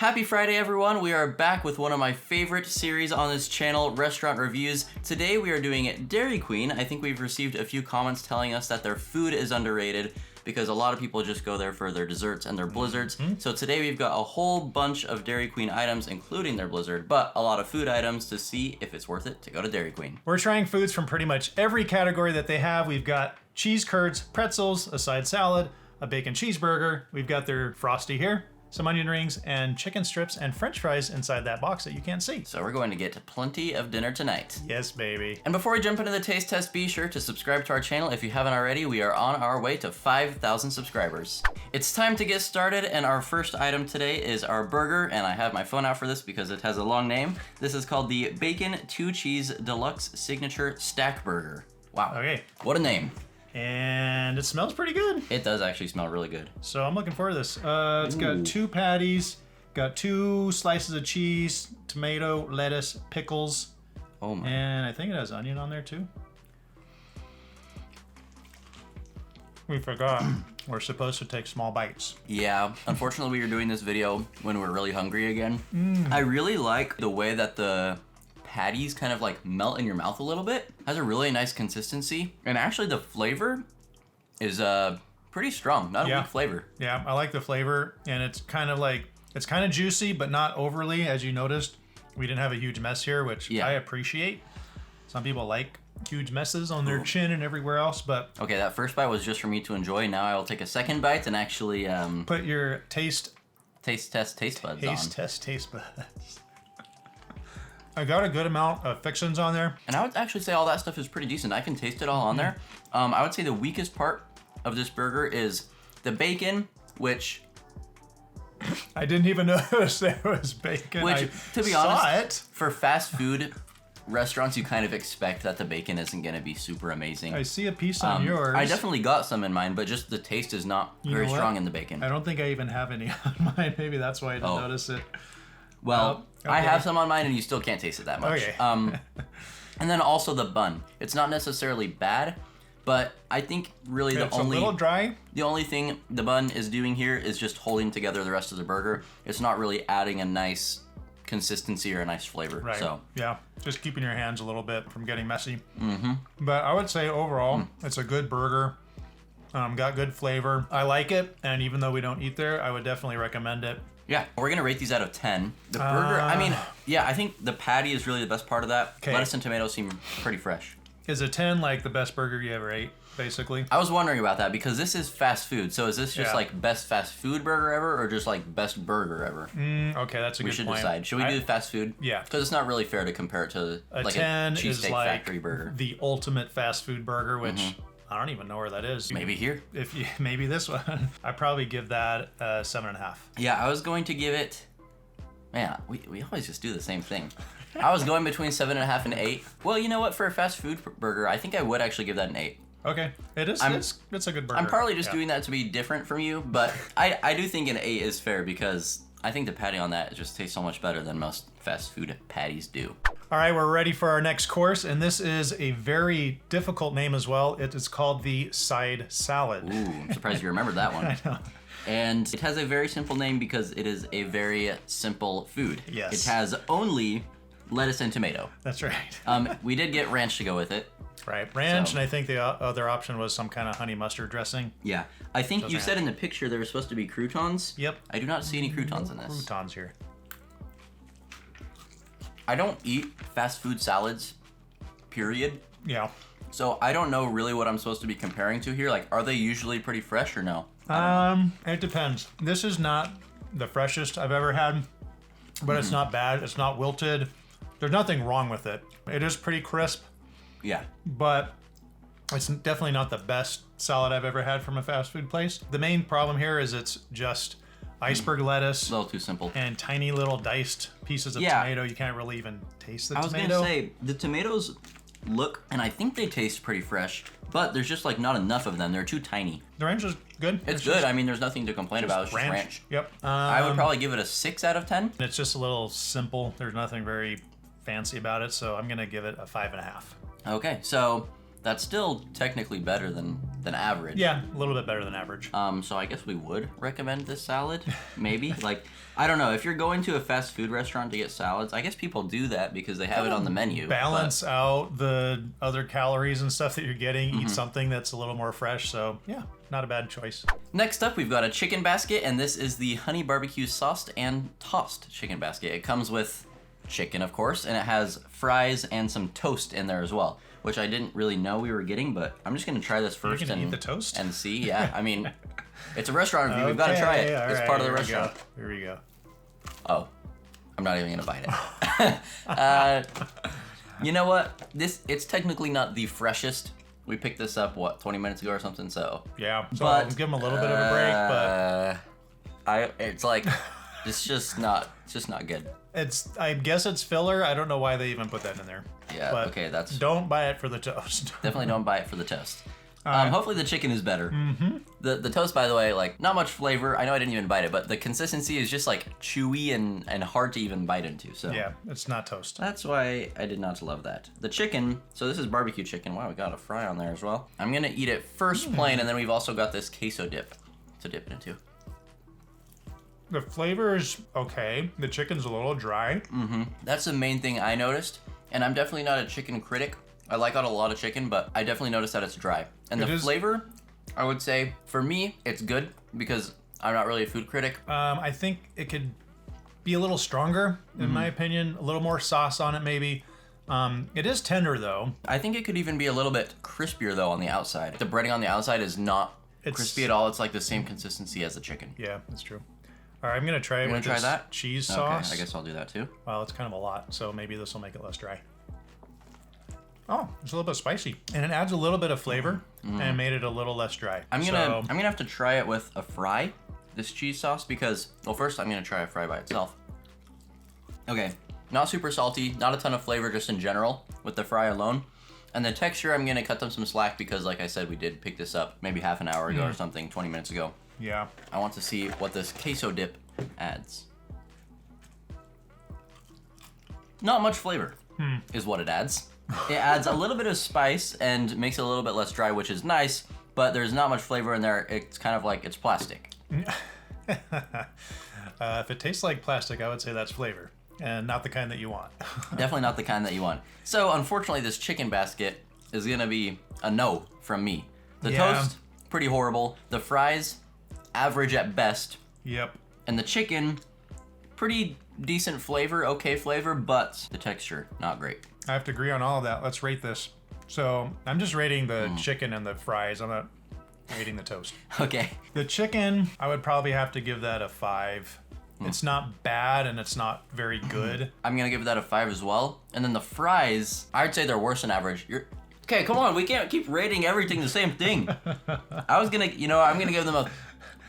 Happy Friday, everyone. We are back with one of my favorite series on this channel, Restaurant Reviews. Today we are doing Dairy Queen. I think we've received a few comments telling us that their food is underrated because a lot of people just go there for their desserts and their blizzards. So today we've got a whole bunch of Dairy Queen items, including their blizzard, but a lot of food items to see if it's worth it to go to Dairy Queen. We're trying foods from pretty much every category that they have. We've got cheese curds, pretzels, a side salad, a bacon cheeseburger. We've got their Frosty here, some onion rings, and chicken strips and french fries inside that box that you can't see. So we're going to get plenty of dinner tonight. Yes, baby. And before we jump into the taste test, be sure to subscribe to our channel if you haven't already. We are on our way to 5,000 subscribers. It's time to get started, and our first item today is our burger, and I have my phone out for this because it has a long name. This is called the Bacon 2 Cheese Deluxe Signature Stack Burger. Wow. Okay. What a name. And it smells pretty good. It does actually smell really good. So I'm looking forward to this. It's got 2 patties, got 2 slices of cheese, tomato, lettuce, pickles. Oh my. And I think it has onion on there too. We forgot. We're supposed to take small bites. Yeah, unfortunately we are doing this video when we're really hungry again. I really like the way that the patties kind of like melt in your mouth a little bit. Has a really nice consistency. And actually the flavor is pretty strong, not a weak flavor. Yeah, I like the flavor, and it's kind of juicy, but not overly, as you noticed. We didn't have a huge mess here, which I appreciate. Some people like huge messes on their chin and everywhere else, but... Okay, that first bite was just for me to enjoy. Now I will take a second bite and actually... put your taste test taste buds on. Taste buds. I got a good amount of fixins on there. And I would actually say all that stuff is pretty decent. I can taste it all on there. I would say the weakest part of this burger is the bacon, which... I didn't even notice there was bacon. Which, to be honest, for fast food restaurants, you kind of expect that the bacon isn't going to be super amazing. I see a piece on yours. I definitely got some in mine, but just the taste is not very strong in the bacon. I don't think I even have any on mine. Maybe that's why I didn't notice it. Well, okay. I have some on mine, and you still can't taste it that much. Okay. And then also the bun. It's not necessarily bad, but I think really it's a little dry. The only thing the bun is doing here is just holding together the rest of the burger. It's not really adding a nice consistency or a nice flavor. Right. So yeah, just keeping your hands a little bit from getting messy. But I would say overall, it's a good burger. Got good flavor. I like it, and even though we don't eat there, I would definitely recommend it. Yeah, we're gonna rate these out of 10. The burger, I mean, yeah, I think the patty is really the best part of that. Lettuce and tomatoes seem pretty fresh. Is a 10 like the best burger you ever ate, basically? I was wondering about that because this is fast food. So is this just like best fast food burger ever or just like best burger ever? Okay, that's a good point. We should decide. Should we do fast food? Yeah. Because it's not really fair to compare it to like a Cheesesteak Factory burger. The ultimate fast food burger, which I don't even know where that is. Maybe here. Maybe this one. I'd probably give that 7.5. Yeah, I was going to give it... Man, we always just do the same thing. I was going between 7.5 and 8. Well, you know what? For a fast food burger, I think I would actually give that an 8. Okay, it is. It's a good burger. I'm partly just doing that to be different from you, but I do think an 8 is fair because I think the patty on that just tastes so much better than most fast food patties do. All right, we're ready for our next course, and this is a very difficult name as well. It is called the side salad. Ooh, I'm surprised you remembered that one. I know. And it has a very simple name because it is a very simple food. Yes. It has only lettuce and tomato. That's right. We did get ranch to go with it. Right, ranch, and I think the other option was some kind of honey mustard dressing. Yeah, I think you said in the picture there were supposed to be croutons. Yep. I do not see any croutons in this. Croutons here. I don't eat fast food salads, period. Yeah. So I don't know really what I'm supposed to be comparing to here. Like, are they usually pretty fresh or no? It depends. This is not the freshest I've ever had, but it's not bad. It's not wilted. There's nothing wrong with it. It is pretty crisp. Yeah. But it's definitely not the best salad I've ever had from a fast food place. The main problem here is it's just iceberg lettuce. A little too simple. And tiny little diced pieces of tomato. You can't really even taste the tomato. I was gonna say, the tomatoes look, and I think they taste pretty fresh, but there's just like not enough of them. They're too tiny. The ranch is good. It's good. I mean, there's nothing to complain about. It's just ranch. Yep. I would probably give it a 6 out of 10. It's just a little simple. There's nothing very fancy about it, so I'm gonna give it a 5.5. Okay, so That's still technically better than average. Yeah, a little bit better than average. So I guess we would recommend this salad, maybe. Like, I don't know, if you're going to a fast food restaurant to get salads, I guess people do that because they have it on the menu. Balance out the other calories and stuff that you're getting. Eat something that's a little more fresh. So yeah, not a bad choice. Next up, we've got a chicken basket, and this is the honey barbecue sauced and tossed chicken basket. It comes with chicken, of course, and it has fries and some toast in there as well, which I didn't really know we were getting, but I'm just gonna try this first and eat the toast and see. Yeah, I mean, it's a restaurant review. We've got to try it. It's part of the restaurant. Here we go. Oh, I'm not even gonna bite it. You know what? It's technically not the freshest. We picked this up 20 minutes ago or something. So yeah, so but, I'll give them a little bit of a break, but it's like it's just not good. I guess it's filler. I don't know why they even put that in there. Yeah, but okay, don't buy it for the toast. Definitely don't buy it for the toast. Hopefully the chicken is better. The toast, by the way, like not much flavor. I know I didn't even bite it, but the consistency is just like chewy and hard to even bite into. So yeah, it's not toast. That's why I did not love that. The chicken, so this is barbecue chicken. Wow, we got a fry on there as well. I'm gonna eat it first plain, and then we've also got this queso dip to dip it into. The flavor is okay. The chicken's a little dry. That's the main thing I noticed, and I'm definitely not a chicken critic. I like a lot of chicken, but I definitely noticed that it's dry. And the flavor, I would say, for me, it's good because I'm not really a food critic. I think it could be a little stronger, in my opinion. A little more sauce on it, maybe. It is tender, though. I think it could even be a little bit crispier, though, on the outside. The breading on the outside is not crispy at all. It's like the same consistency as the chicken. Yeah, that's true. All right, I'm going to try it with this cheese sauce. Okay, I guess I'll do that, too. Well, it's kind of a lot, so maybe this will make it less dry. Oh, it's a little bit spicy, and it adds a little bit of flavor and made it a little less dry. I'm gonna have to try it with a fry, this cheese sauce, because first I'm gonna try a fry by itself. Okay, not super salty, not a ton of flavor just in general with the fry alone, and the texture I'm gonna cut them some slack because, like I said, we did pick this up maybe half an hour ago or something, 20 minutes ago. Yeah. I want to see what this queso dip adds. Not much flavor is what it adds. It adds a little bit of spice and makes it a little bit less dry, which is nice, but there's not much flavor in there. It's kind of like it's plastic. If it tastes like plastic, I would say that's flavor and not the kind that you want. Definitely not the kind that you want. So unfortunately, this chicken basket is gonna be a no from me. The toast, pretty horrible. The fries, average at best. Yep. And the chicken, pretty decent flavor, okay flavor, but the texture, not great. I have to agree on all of that. Let's rate this. So I'm just rating the chicken and the fries. I'm not rating the toast. Okay. The chicken, I would probably have to give that a 5. It's not bad and it's not very good. I'm gonna give that a 5 as well. And then the fries, I'd say they're worse than average. Okay, come on, we can't keep rating everything the same thing. I'm gonna give them a...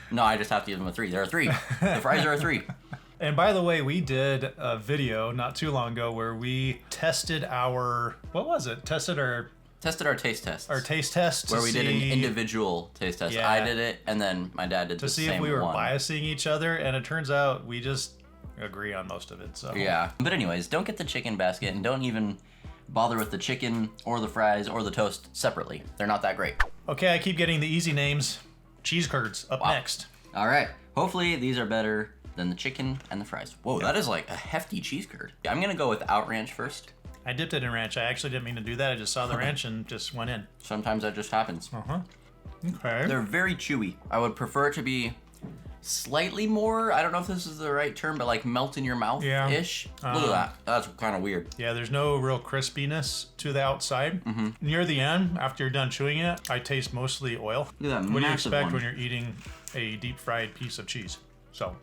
No, I just have to give them a 3. They're a 3. The fries are a 3. And by the way, we did a video not too long ago where we tested our, what was it? Tested our taste tests. Our taste test. Where we did an individual taste test. Yeah. I did it, and then my dad did the same one. To see if we were biasing each other, and it turns out we just agree on most of it, so. Yeah. But anyways, don't get the chicken basket, and don't even bother with the chicken or the fries or the toast separately. They're not that great. Okay, I keep getting the easy names. Cheese curds up next. All right. Hopefully these are better than the chicken and the fries. Whoa, that is like a hefty cheese curd. I'm gonna go without ranch first. I dipped it in ranch. I actually didn't mean to do that. I just saw the ranch and just went in. Sometimes that just happens. Okay. They're very chewy. I would prefer it to be slightly more, I don't know if this is the right term, but like melt in your mouth-ish. Look at that. That's kind of weird. Yeah, there's no real crispiness to the outside. Near the end, after you're done chewing it, I taste mostly oil. Look at that. What do you expect when you're eating a deep fried piece of cheese? So.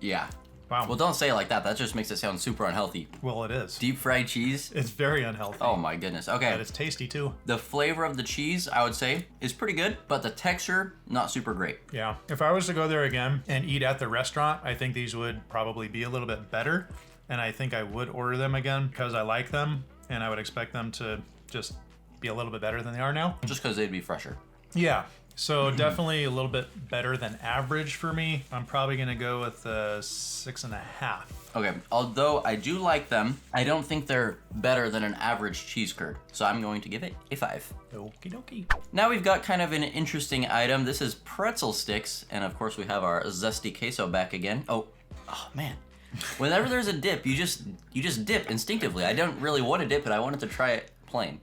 Yeah. Wow. Well, don't say it like that. That just makes it sound super unhealthy. Well, it is. Deep fried cheese? It's very unhealthy. Oh my goodness. Okay. But it's tasty too. The flavor of the cheese, I would say, is pretty good, but the texture, not super great. Yeah. If I was to go there again and eat at the restaurant, I think these would probably be a little bit better. And I think I would order them again because I like them and I would expect them to just be a little bit better than they are now. Just because they'd be fresher. Yeah. So definitely a little bit better than average for me. I'm probably gonna go with 6.5. Okay, although I do like them, I don't think they're better than an average cheese curd. So I'm going to give it a 5. Okie dokie. Now we've got kind of an interesting item. This is pretzel sticks, and of course we have our zesty queso back again. Oh man. Whenever there's a dip, you just dip instinctively. I don't really want to dip it. I wanted to try it plain.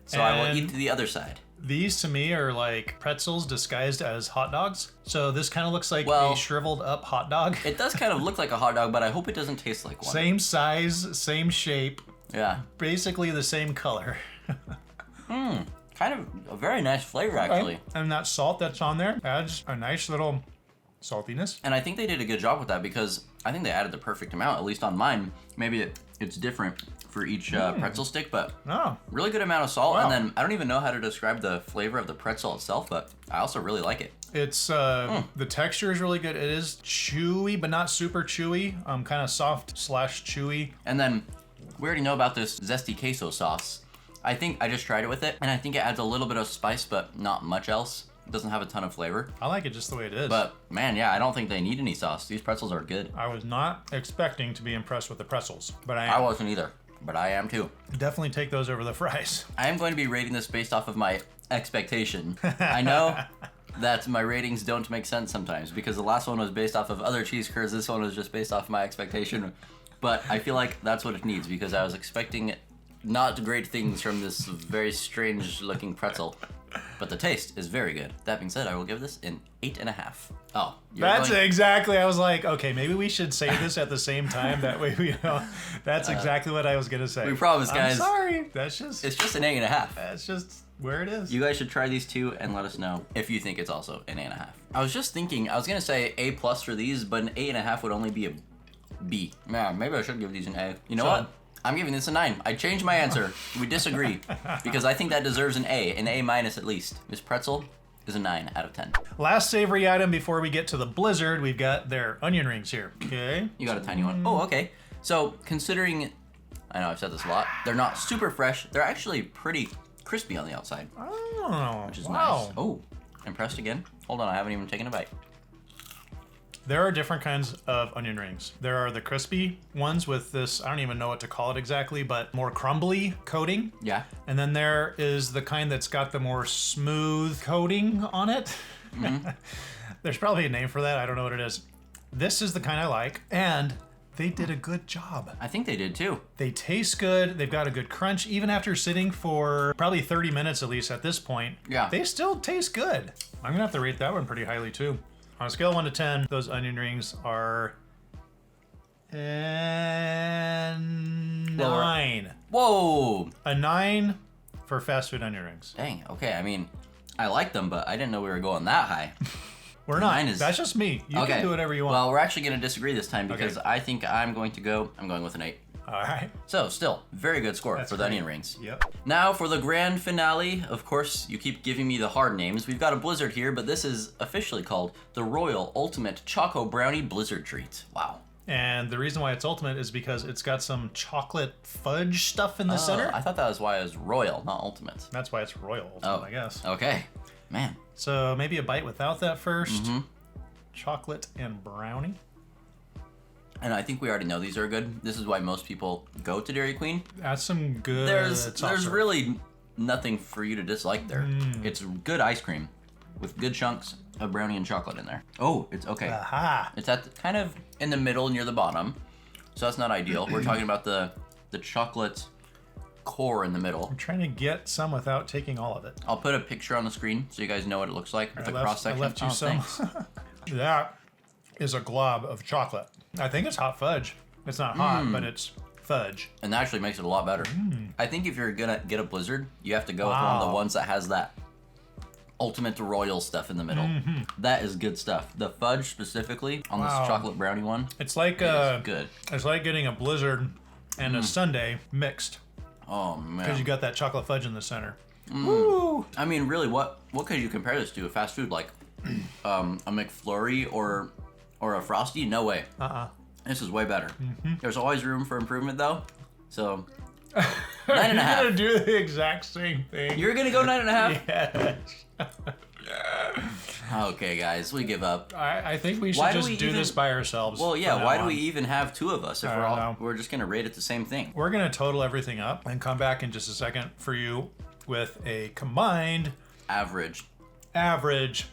So I will eat the other side. These to me are like pretzels disguised as hot dogs. So this kind of looks like a shriveled up hot dog. It does kind of look like a hot dog, but I hope it doesn't taste like one. Same size, same shape. Yeah. Basically the same color. Kind of a very nice flavor, actually. And that salt that's on there adds a nice little saltiness. And I think they did a good job with that because I think they added the perfect amount, at least on mine. Maybe it's different for each pretzel stick, but really good amount of salt. Wow. And then I don't even know how to describe the flavor of the pretzel itself, but I also really like it. It's the texture is really good. It is chewy, but not super chewy. Kind of soft / chewy. And then we already know about this zesty queso sauce. I think I just tried it with it, and I think it adds a little bit of spice, but not much else. It doesn't have a ton of flavor. I like it just the way it is. But man, yeah, I don't think they need any sauce. These pretzels are good. I was not expecting to be impressed with the pretzels, but I am. I wasn't either, but I am too. Definitely take those over the fries. I am going to be rating this based off of my expectation. I know that my ratings don't make sense sometimes because the last one was based off of other cheese curds. This one was just based off of my expectation. But I feel like that's what it needs because I was expecting not great things from this very strange looking pretzel. But the taste is very good. That being said, I will give this an 8.5. Oh, that's exactly. I was like, okay, maybe we should say this at the same time. That way we know. That's exactly what I was gonna say. We promise, guys. I'm sorry. It's just an 8.5. That's just where it is. You guys should try these too and let us know if you think it's also an 8.5. I was just thinking, I was gonna say A+ for these, but an 8.5 would only be a B. Man, maybe I should give these an A. You know what? I'm giving this a 9. I changed my answer. We disagree because I think that deserves an A at least. This pretzel is a 9 out of 10. Last savory item before we get to the blizzard, we've got their onion rings here. Okay. You got a tiny one. Oh, okay. So considering, I know I've said this a lot, they're not super fresh. They're actually pretty crispy on the outside. Oh, which is nice. Oh, impressed again. Hold on, I haven't even taken a bite. There are different kinds of onion rings. There are the crispy ones with this, I don't even know what to call it exactly, but more crumbly coating. Yeah. And then there is the kind that's got the more smooth coating on it. Mm-hmm. There's probably a name for that. I don't know what it is. This is the kind I like, and they did a good job. I think they did too. They taste good. They've got a good crunch. Even after sitting for probably 30 minutes at least at this point, they still taste good. I'm gonna have to rate that one pretty highly too. On a scale of 1 to 10, those onion rings are a 9. Whoa! A 9 for fast food onion rings. Dang, okay, I mean, I like them, but I didn't know we were going that high. We're not. That's just me. You can do whatever you want. Well, we're actually going to disagree this time because I think I'm going with an 8. All right. So, still, very good score for the onion rings. Yep. Now, for the grand finale, of course, you keep giving me the hard names. We've got a blizzard here, but this is officially called the Royal Ultimate Choco Brownie Blizzard Treat. Wow. And the reason why it's ultimate is because it's got some chocolate fudge stuff in the center. I thought that was why it was royal, not ultimate. That's why it's royal ultimate, I guess. Okay. Man. So, maybe a bite without that first. Mm-hmm. Chocolate and brownie. And I think we already know these are good. This is why most people go to Dairy Queen. That's some good. There's really nothing for you to dislike there. It's good ice cream with good chunks of brownie and chocolate in there. Oh, it's okay. Aha. It's kind of in the middle near the bottom, so that's not ideal. We're talking about the chocolate core in the middle. I'm trying to get some without taking all of it. I'll put a picture on the screen so you guys know what it looks like with the cross section. I left you some. That is a glob of chocolate. I think it's hot fudge. It's not hot, but it's fudge. And that actually makes it a lot better. I think if you're gonna get a blizzard, you have to go with one of the ones that has that ultimate royal stuff in the middle. That is good stuff. The fudge specifically on this chocolate brownie one. It's like good. It's like getting a blizzard and a sundae mixed. Oh man. Because you got that chocolate fudge in the center. Woo! I mean, really, what could you compare this to? A fast food like a McFlurry or a Frosty? No way. This is way better. There's always room for improvement though. So 9.5. You're gonna do the exact same thing. You're gonna go 9.5? Yes. Okay, guys, we give up. I think we should Why do just we do even- this by ourselves. Well, yeah, from why now do we on. even have two of us if I we're don't all know. we're just gonna rate it the same thing? We're gonna total everything up and come back in just a second for you with a combined Average average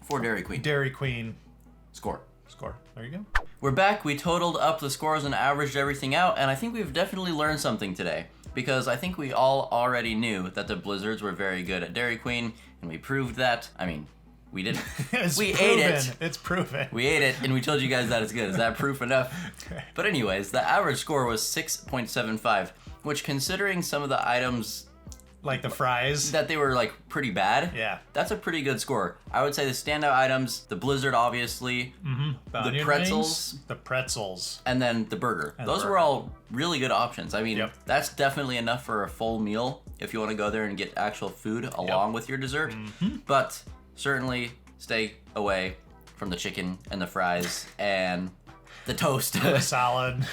for Dairy Queen. Dairy Queen Score. score. There you go. We're back. We totaled up the scores and averaged everything out, and I think we've definitely learned something today. Because I think we all already knew that the Blizzards were very good at Dairy Queen, and we proved that. I mean, we didn't. It's we proven. ate it. It's proven. We ate it, and we told you guys that it's good. Is that proof enough? But anyways, the average score was 6.75, which considering some of the items Like the fries. that they were like pretty bad, Yeah. that's a pretty good score. I would say the standout items, the Blizzard obviously, The the onion pretzels. rings, the pretzels. and then the burger. And the Those were burger. all really good options. I mean, Yep. that's definitely enough for a full meal if you want to go there and get actual food along with your dessert. Mm-hmm. But certainly stay away from the chicken and the fries and the toast. The salad.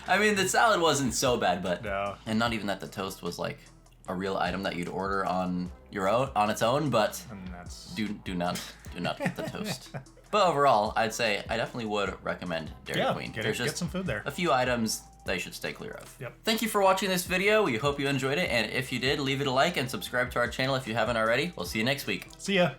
I mean, the salad wasn't so bad, but No. and not even that the toast was like a real item that you'd order on your own on its own, but And that's do not get the toast. But overall, I'd say I definitely would recommend Dairy Queen. There's get some food there. a few items they should stay clear of. Yep. Thank you for watching this video. We hope you enjoyed it, and if you did, leave it a like and subscribe to our channel if you haven't already. We'll see you next week. See ya.